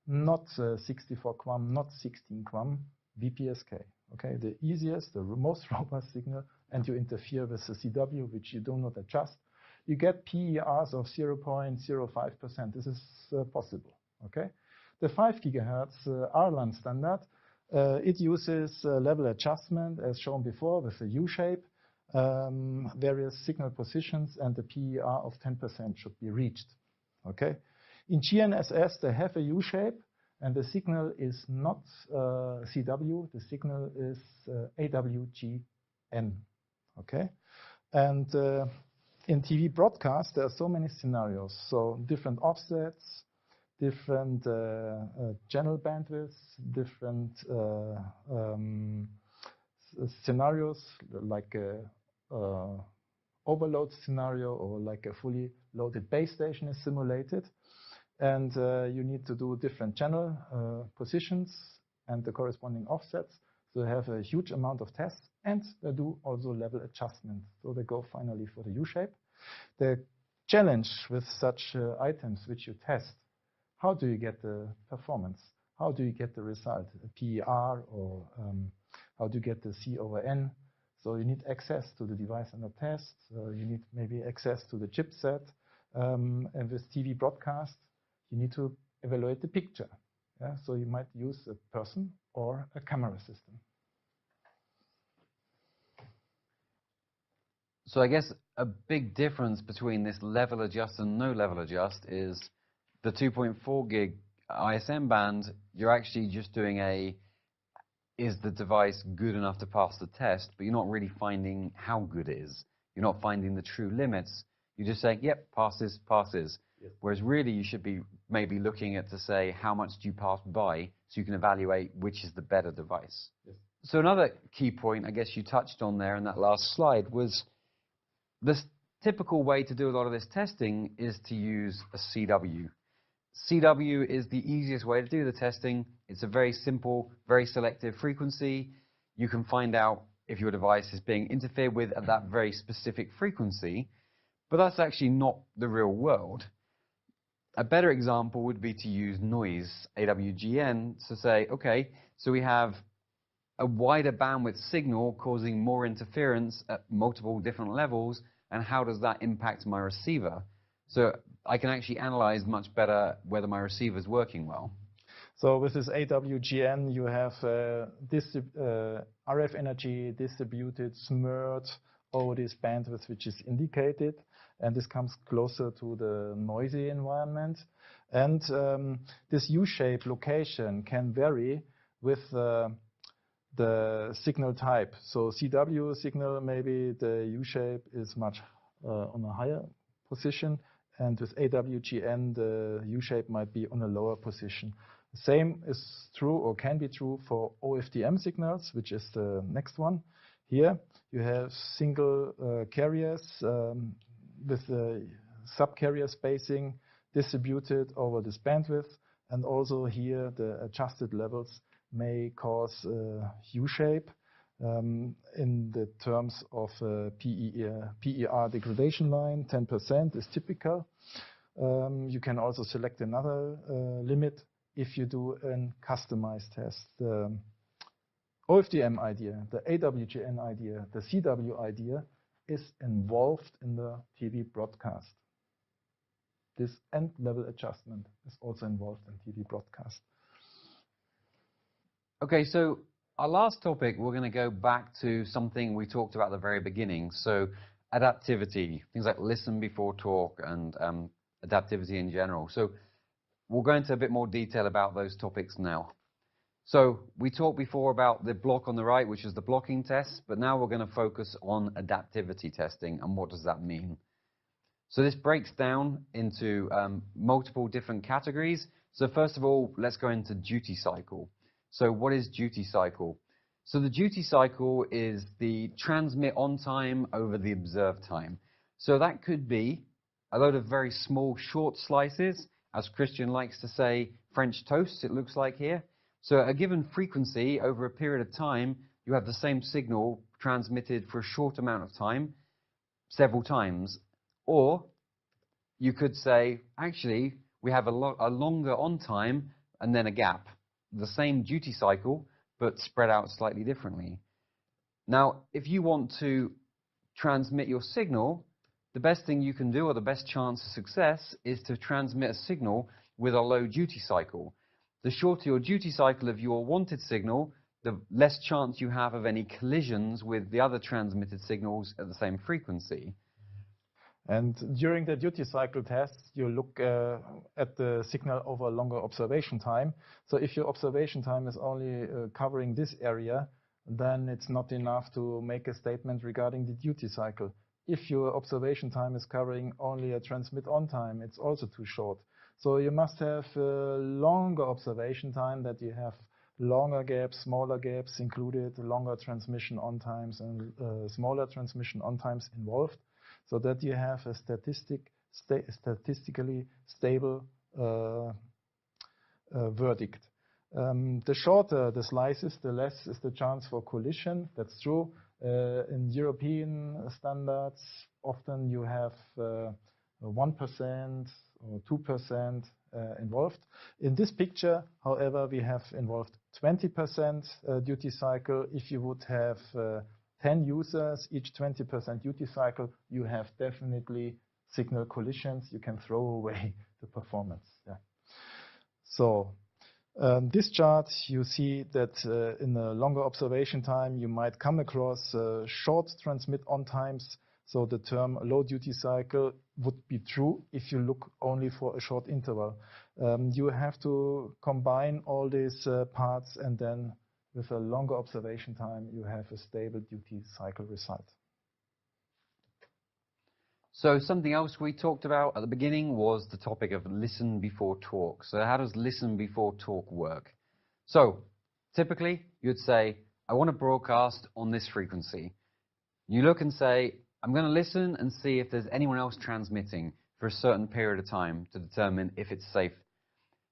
not 64 QAM, not 16 QAM, BPSK. Okay, the easiest, the most robust signal, and you interfere with the CW, which you do not adjust. You get PERs of 0.05%. This is possible. Okay, the 5 gigahertz RLAN standard, it uses level adjustment as shown before with a U-shape, various signal positions, and the PER of 10% should be reached. Okay, in GNSS they have a U-shape, and the signal is not CW. The signal is AWGN. Okay, and in TV broadcast, there are so many scenarios. So different offsets, different channel bandwidths, different scenarios, like a overload scenario or like a fully loaded base station is simulated. And you need to do different channel positions and the corresponding offsets. So they have a huge amount of tests, and they do also level adjustment. So they go finally for the U-shape. The challenge with such items which you test, how do you get the performance? How do you get the result? A PER, or how do you get the C/N? So you need access to the device under test. You need maybe access to the chipset. And with TV broadcast, you need to evaluate the picture. Yeah? So you might use a person or a camera system. So I guess a big difference between this level adjust and no level adjust is the 2.4 gig ISM band, you're actually just doing is the device good enough to pass the test, but you're not really finding how good it is. You're not finding the true limits. You're just saying, yep, passes, passes. Yes. Whereas really you should be maybe looking at to say how much do you pass by so you can evaluate which is the better device. Yes. So another key point I guess you touched on there in that last slide was this typical way to do a lot of this testing is to use a CW. CW is the easiest way to do the testing. It's a very simple, very selective frequency. You can find out if your device is being interfered with at that very specific frequency, but that's actually not the real world. A better example would be to use noise, AWGN, to say, okay, so we have a wider bandwidth signal causing more interference at multiple different levels, and how does that impact my receiver? So I can actually analyze much better whether my receiver is working well. So with this AWGN, you have RF energy distributed, smeared over this bandwidth which is indicated, and this comes closer to the noisy environment. And this U-shape location can vary with the signal type. So CW signal, maybe the U-shape is much on a higher position, and with AWGN, the U-shape might be on a lower position. The same is true or can be true for OFDM signals, which is the next one. Here you have single carriers with the sub-carrier spacing distributed over this bandwidth, and also here the adjusted levels may cause U-shape. In the terms of PER degradation line, 10% is typical. You can also select another limit if you do a customized test. The OFDM idea, the AWGN idea, the CW idea is involved in the TV broadcast. This end level adjustment is also involved in TV broadcast. Okay, so our last topic, we're going to go back to something we talked about at the very beginning. So adaptivity, things like listen before talk, and adaptivity in general. So we'll go into a bit more detail about those topics now. So we talked before about the block on the right, which is the blocking test, but now we're going to focus on adaptivity testing, and what does that mean? So this breaks down into multiple different categories. So first of all, let's go into duty cycle. So what is duty cycle? So the duty cycle is the transmit on time over the observed time. So that could be a load of very small short slices, as Christian likes to say, French toast, it looks like here. So at a given frequency over a period of time, you have the same signal transmitted for a short amount of time, several times. Or you could say, actually, we have a longer on time and then a gap. The same duty cycle, but spread out slightly differently. Now, if you want to transmit your signal, the best thing you can do, or the best chance of success, is to transmit a signal with a low duty cycle. The shorter your duty cycle of your wanted signal, the less chance you have of any collisions with the other transmitted signals at the same frequency. And during the duty cycle test, you look at the signal over a longer observation time. So if your observation time is only covering this area, then it's not enough to make a statement regarding the duty cycle. if your observation time is covering only a transmit on time, it's also too short. So you must have a longer observation time, that you have longer gaps, smaller gaps included, longer transmission on times and smaller transmission on times involved, so that you have a statistically stable verdict. The shorter the slices, the less is the chance for collision. That's true. In European standards, often you have 1% or 2% involved. In this picture, however, we have involved 20% duty cycle. If you would have 10 users, each 20% duty cycle, you have definitely signal collisions. You can throw away the performance. Yeah. So this chart, you see that in a longer observation time, you might come across short transmit on times. So the term low duty cycle would be true if you look only for a short interval. You have to combine all these parts, and then with a longer observation time, you have a stable duty cycle result. So something else we talked about at the beginning was the topic of listen before talk. So how does listen before talk work? So typically you'd say, I want to broadcast on this frequency. You look and say, I'm going to listen and see if there's anyone else transmitting for a certain period of time to determine if it's safe.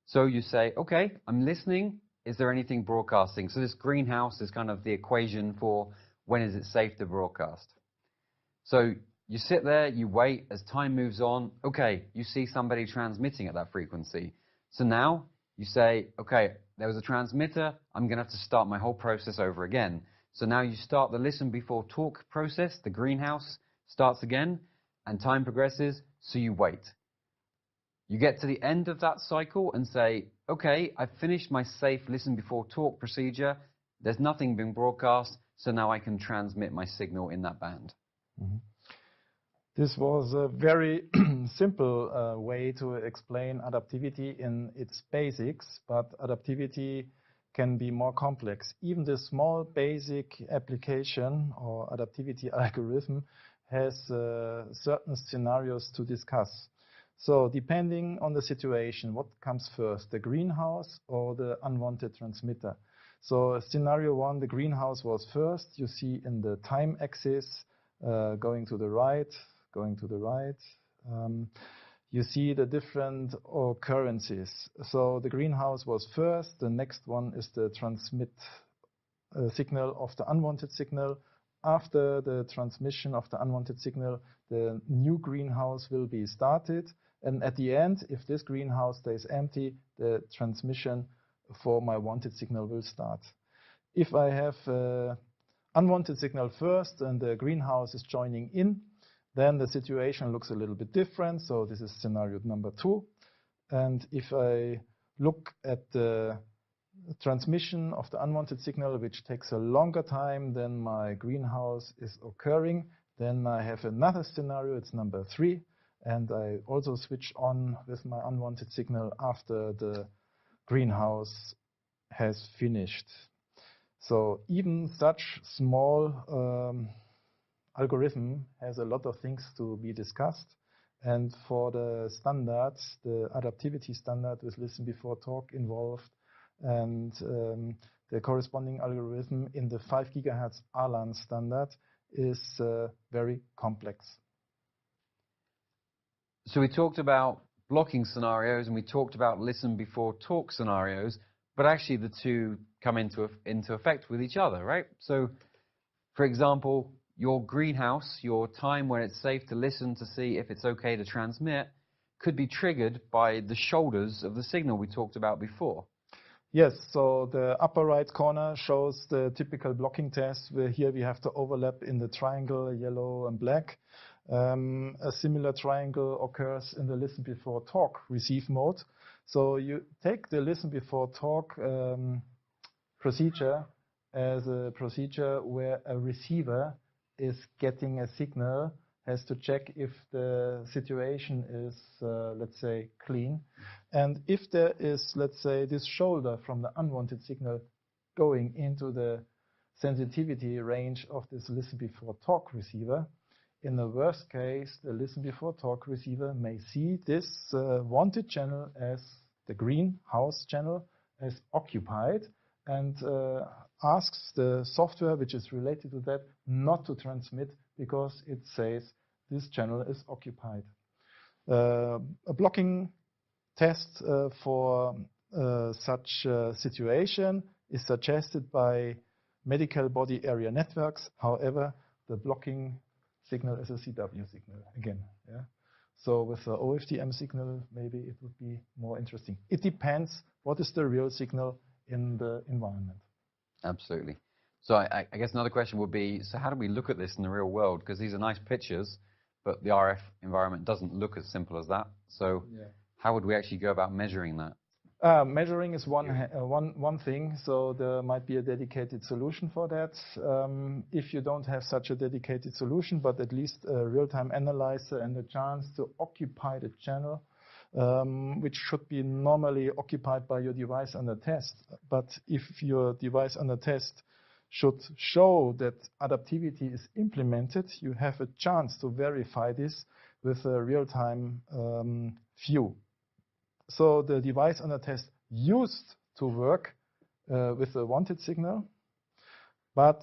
So you say, okay, I'm listening. Is there anything broadcasting? So this greenhouse is kind of the equation for when is it safe to broadcast. So you sit there, you wait as time moves on. Okay, you see somebody transmitting at that frequency. So now you say, okay, there was a transmitter. I'm going to have to start my whole process over again. So now you start the listen before talk process. The greenhouse starts again, and time progresses, so you wait. You get to the end of that cycle and say, okay, I've finished my safe listen before talk procedure. There's nothing being broadcast, so now I can transmit my signal in that band. Mm-hmm. This was a very simple way to explain adaptivity in its basics, but adaptivity can be more complex. Even the small basic application or adaptivity algorithm has certain scenarios to discuss. So depending on the situation, what comes first, the greenhouse or the unwanted transmitter? So scenario one, the greenhouse was first. You see in the time axis going to the right. You see the different occurrences. So the greenhouse was first. The next one is the transmit signal of the unwanted signal. After the transmission of the unwanted signal, the new greenhouse will be started. And at the end, if this greenhouse stays empty, the transmission for my wanted signal will start. If I have unwanted signal first and the greenhouse is joining in, then the situation looks a little bit different. So this is scenario number 2. And if I look at the transmission of the unwanted signal, which takes a longer time than my greenhouse is occurring, then I have another scenario. It's number 3. And I also switch on with my unwanted signal after the greenhouse has finished. So even such small algorithm has a lot of things to be discussed. And for the standards, the adaptivity standard with listen before talk involved, and the corresponding algorithm in the 5 GHz ALAN standard is very complex. So we talked about blocking scenarios and we talked about listen before talk scenarios, but actually the two come into effect with each other, right? So, for example, your greenhouse, your time when it's safe to listen to see if it's okay to transmit, could be triggered by the shoulders of the signal we talked about before. Yes, so the upper right corner shows the typical blocking test, where here we have the overlap in the triangle, yellow and black. A similar triangle occurs in the listen before talk receive mode. So you take the listen before talk procedure as a procedure where a receiver is getting a signal, has to check if the situation is, let's say, clean. And if there is, let's say, this shoulder from the unwanted signal going into the sensitivity range of this listen before talk receiver, in the worst case, the listen before talk receiver may see this wanted channel as the greenhouse channel as occupied, and asks the software which is related to that not to transmit because it says this channel is occupied. A blocking test for such situation is suggested by medical body area networks. However, the blocking signal is a CW signal again. Yeah? So with the OFDM signal, maybe it would be more interesting. It depends what is the real signal in the environment. Absolutely. So I guess another question would be, so how do we look at this in the real world? Because these are nice pictures, but the RF environment doesn't look as simple as that. So how would we actually go about measuring that? Measuring is one thing, so there might be a dedicated solution for that. If you don't have such a dedicated solution, but at least a real-time analyzer and a chance to occupy the channel, which should be normally occupied by your device under test. But if your device under test should show that adaptivity is implemented, you have a chance to verify this with a real-time view. So the device under test used to work with the wanted signal, but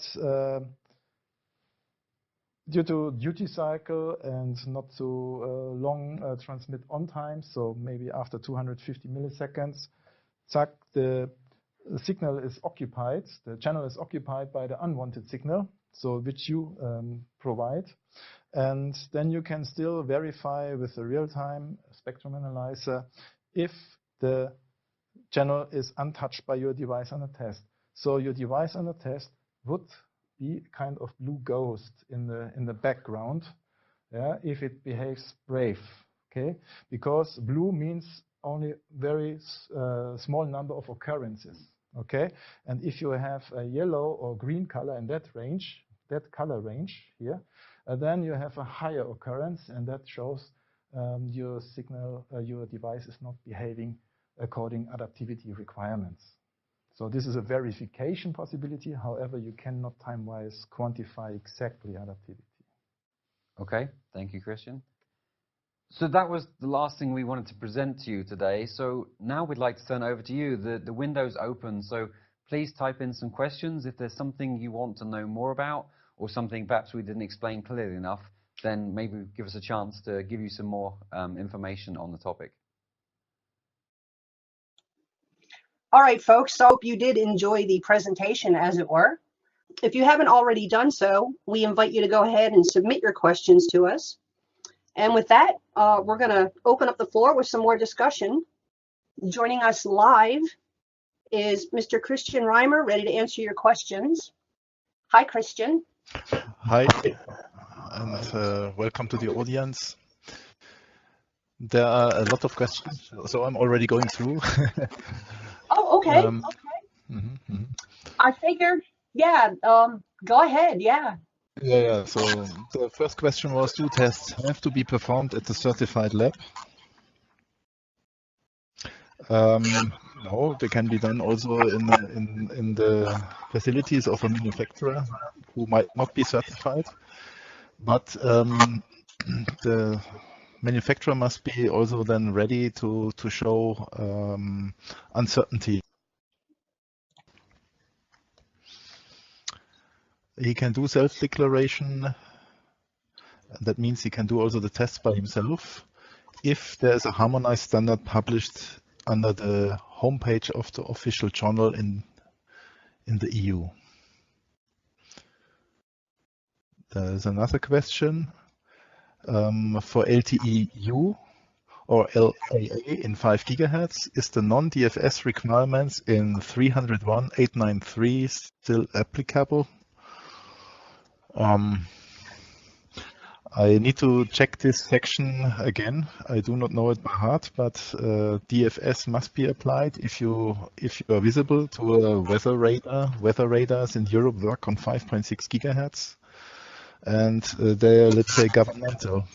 due to duty cycle and not too long transmit on time, so maybe after 250 milliseconds, the signal is occupied, the channel is occupied by the unwanted signal, so which you provide. And then you can still verify with a real-time spectrum analyzer if the channel is untouched by your device under test. So your device under test would be kind of blue ghost in the background, if it behaves brave, okay? Because blue means only very small number of occurrences, okay? And if you have a yellow or green color in that range, that color range here, then you have a higher occurrence, and that shows your signal, your device is not behaving according adaptivity requirements. So this is a verification possibility. However, you cannot time-wise quantify exactly adaptivity. Okay, thank you, Christian. So that was the last thing we wanted to present to you today. So now we'd like to turn over to you. The window's open, so please type in some questions. If there's something you want to know more about, or something perhaps we didn't explain clearly enough, then maybe give us a chance to give you some more information on the topic. All right, folks, so I hope you did enjoy the presentation, as it were. If you haven't already done so, we invite you to go ahead and submit your questions to us. And with that, we're going to open up the floor with some more discussion. Joining us live is Mr. Christian Reimer, ready to answer your questions. Hi, Christian. Hi, and welcome to the audience. There are a lot of questions, so I'm already going through. Oh, okay. I figured, go ahead, Yeah, so the first question was, do tests have to be performed at the certified lab? No, they can be done also in the facilities of a manufacturer who might not be certified, but the manufacturer must be also then ready to show uncertainty. He can do self-declaration. That means he can do also the tests by himself if there is a harmonized standard published under the homepage of the official journal in the EU. There is another question. For LTE-U or LAA in 5 GHz, is the non-DFS requirements in 301.893 still applicable? I need to check this section again. I do not know it by heart, but DFS must be applied if you are visible to a weather radar. Weather radars in Europe work on 5.6 GHz, and they are, let's say, governmental.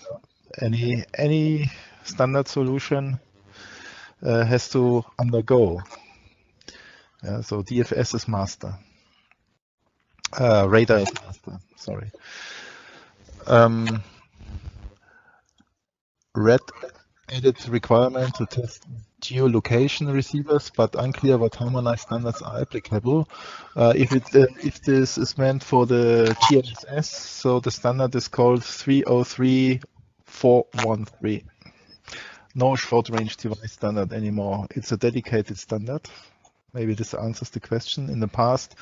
Any standard solution has to undergo. So DFS is master. Radar is master. Sorry. RED added requirement to test geolocation receivers, but unclear what harmonized standards are applicable. If this is meant for the GNSS, so the standard is called 303413. No short-range device standard anymore. It's a dedicated standard. Maybe this answers the question. In the past,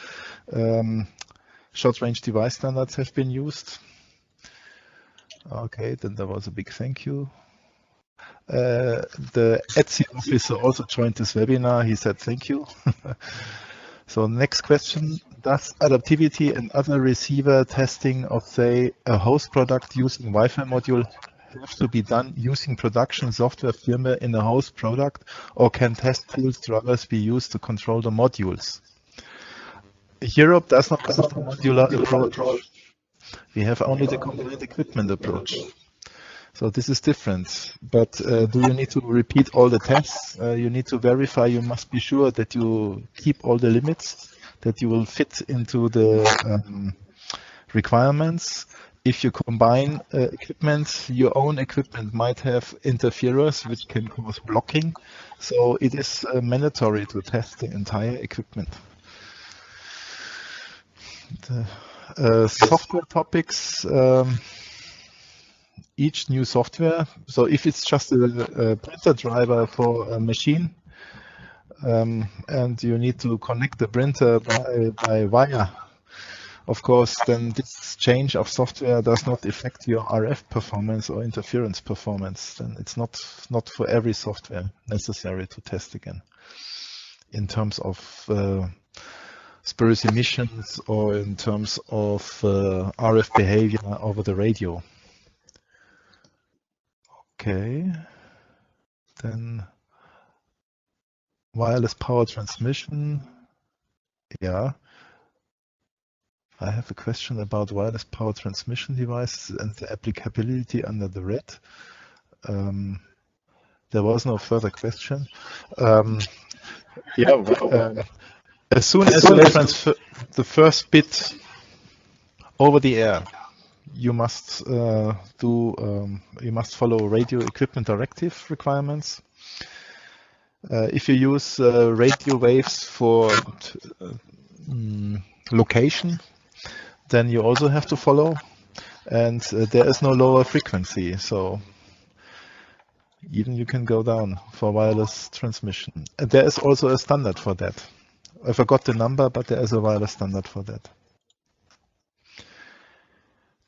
short-range device standards have been used. Okay, then there was a big thank you. The ETSI officer also joined this webinar. He said thank you. So next question, does adaptivity and other receiver testing of, say, a host product using Wi-Fi module have to be done using production software firmware in a host product, or can test tools drivers be used to control the modules? Europe does not have a modular approach. We have only the combined equipment approach. So this is different, but do you need to repeat all the tests? You need to verify, you must be sure that you keep all the limits, that you will fit into the requirements. If you combine equipment, your own equipment might have interferers which can cause blocking. So it is mandatory to test the entire equipment. The software topics. Each new software, so if it's just a printer driver for a machine and you need to connect the printer by wire, of course, then this change of software does not affect your RF performance or interference performance. Then it's not for every software necessary to test again in terms of spurious emissions or in terms of RF behavior over the radio. Okay, then wireless power transmission. Yeah, I have a question about wireless power transmission devices and the applicability under the RED. There was no further question. As soon as you transfer the first bit over the air, you must follow radio equipment directive requirements. If you use radio waves for location, then you also have to follow, and there is no lower frequency, so even you can go down for wireless transmission. There is also a standard for that. I forgot the number, but there is a wireless standard for that.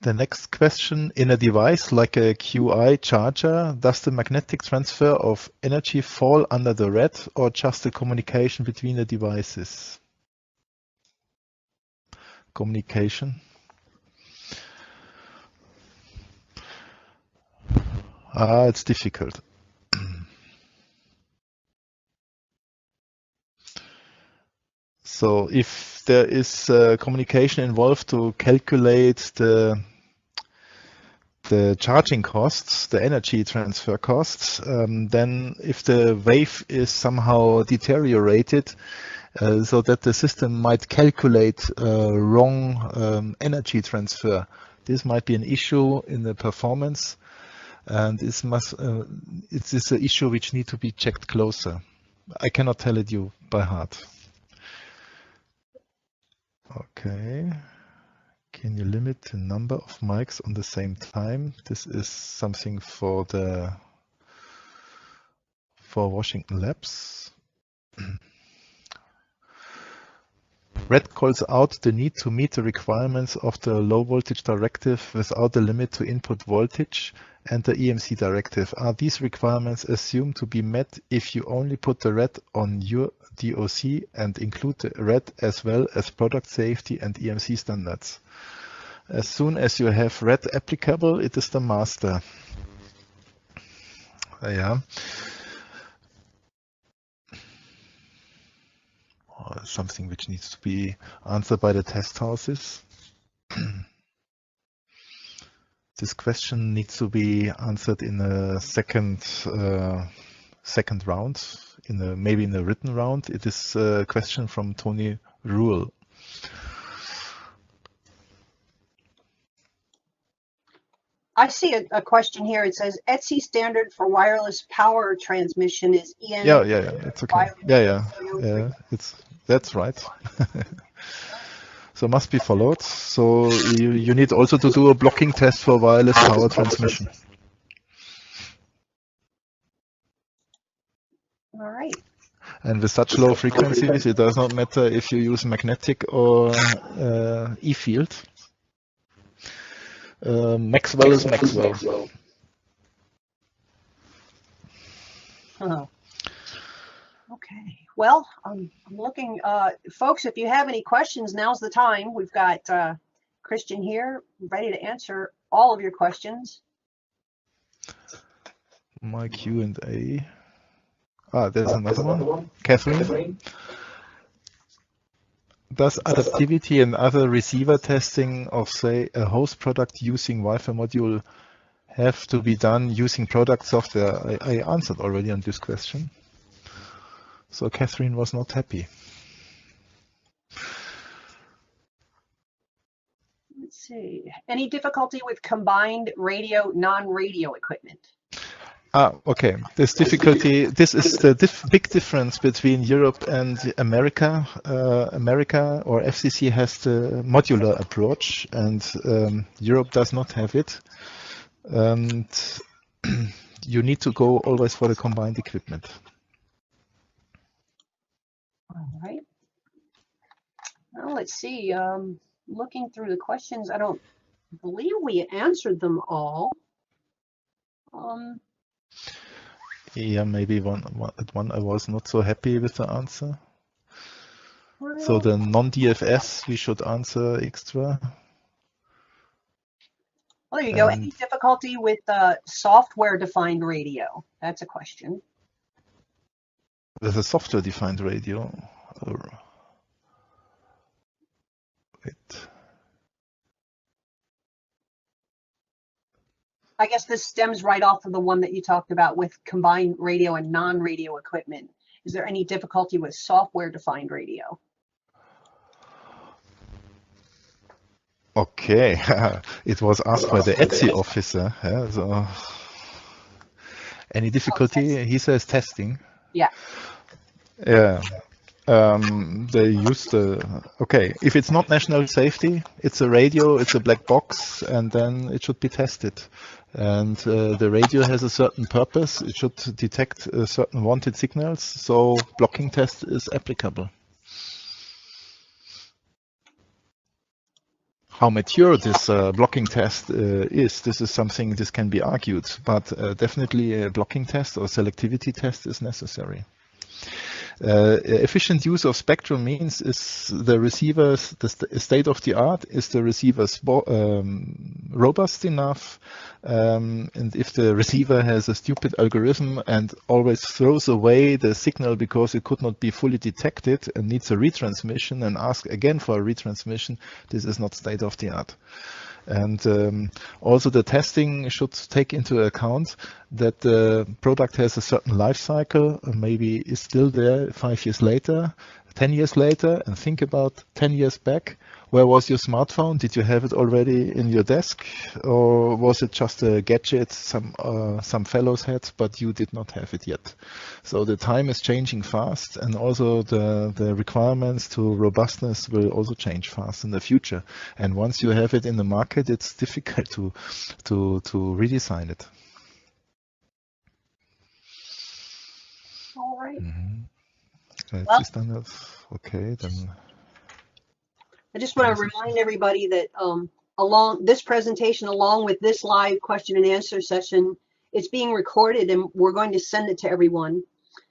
The next question, in a device like a QI charger, does the magnetic transfer of energy fall under the RED or just the communication between the devices? Communication. It's difficult. So if there is communication involved to calculate the charging costs, the energy transfer costs, then if the wave is somehow deteriorated so that the system might calculate wrong energy transfer, this might be an issue in the performance, and this is an issue which needs to be checked closer. I cannot tell it you by heart. Okay. Can you limit the number of mics on the same time? This is something for Washington Labs. RED calls out the need to meet the requirements of the low voltage directive without a limit to input voltage and the EMC directive. Are these requirements assumed to be met if you only put the RED on your DOC and include the RED as well as product safety and EMC standards? As soon as you have RED applicable, it is the master. Yeah. Something which needs to be answered by the test houses. This question needs to be answered in a second round, maybe in a written round. It is a question from Tony Ruhl. I see a question here. It says ETSI standard for wireless power transmission is EN. Yeah, it's okay. Yeah, that's right. So must be followed. So you need also to do a blocking test for wireless power transmission. All right. And with such low frequencies, it does not matter if you use magnetic or E field. Maxwell is Maxwell. Oh. Okay. Well, I'm looking, folks, if you have any questions, now's the time. We've got Christian here ready to answer all of your questions. My Q&A. There's another one. Catherine. Does adaptivity and other receiver testing of, say, a host product using Wi-Fi module have to be done using product software? I answered already on this question. So Catherine was not happy. Let's see. Any difficulty with combined radio, non-radio equipment? Okay. This difficulty, this is the big difference between Europe and America. America or FCC has the modular approach, and Europe does not have it. And you need to go always for the combined equipment. All right. Well, let's see. Looking through the questions, I don't believe we answered them all. Yeah, maybe one I was not so happy with the answer. Well, So the non-DFS we should answer extra. there you go. Any difficulty with software-defined radio? That's a question. With a software-defined radio. Wait. I guess this stems right off of the one that you talked about with combined radio and non-radio equipment. Is there any difficulty with software-defined radio? Okay, it was asked by the ETSI officer. Yeah, so any difficulty? He says testing. Yeah. Yeah. They use okay, if it's not national safety, it's a radio, it's a black box, and then it should be tested. And the radio has a certain purpose. It should detect certain wanted signals, so blocking test is applicable. How mature this blocking test is, this is something this can be argued, but definitely a blocking test or selectivity test is necessary. Efficient use of spectrum means is the receiver's, the state of the art, is the receiver's robust enough, and if the receiver has a stupid algorithm and always throws away the signal because it could not be fully detected and needs a retransmission and asks again for a retransmission, this is not state of the art. And also the testing should take into account that the product has a certain life cycle, maybe is still there 5 years later, 10 years later, and think about 10 years back. Where was your smartphone? Did you have it already in your desk, or was it just a gadget some fellows had, but you did not have it yet? So the time is changing fast, and also the requirements to robustness will also change fast in the future. And once you have it in the market, it's difficult to redesign it. All right. Mm-hmm. Well, okay, then. I just want to remind everybody that along this presentation, along with this live question and answer session, it's being recorded and we're going to send it to everyone.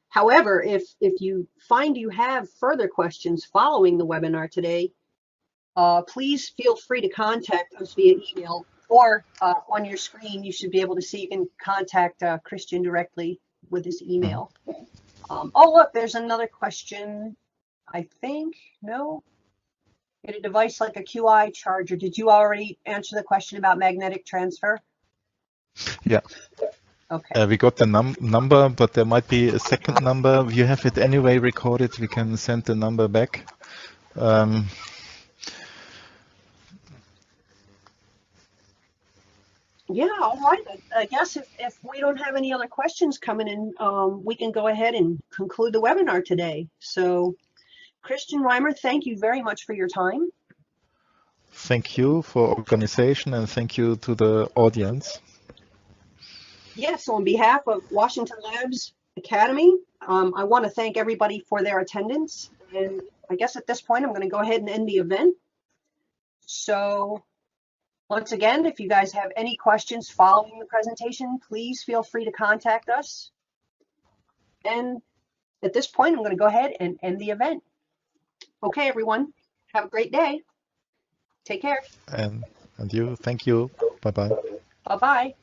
However, if you find you have further questions following the webinar today, please feel free to contact us via email, or on your screen you should be able to see you can contact Christian directly with his email. Oh, look, there's another question. I think, no. Get a device like a QI charger. Did you already answer the question about magnetic transfer? Yeah. Okay. We got the number, but there might be a second number. You have it anyway recorded. We can send the number back. Yeah, all right. I guess if we don't have any other questions coming in, we can go ahead and conclude the webinar today. So, Christian, Reimer, thank you very much for your time. Thank you for organization and thank you to the audience. Yes, on behalf of Washington Labs Academy, I want to thank everybody for their attendance. And I guess at this point, I'm going to go ahead and end the event. So once again, if you guys have any questions following the presentation, please feel free to contact us. And at this point, I'm going to go ahead and end the event. Okay, everyone, have a great day. Take care. And you, thank you. Bye-bye. Bye-bye.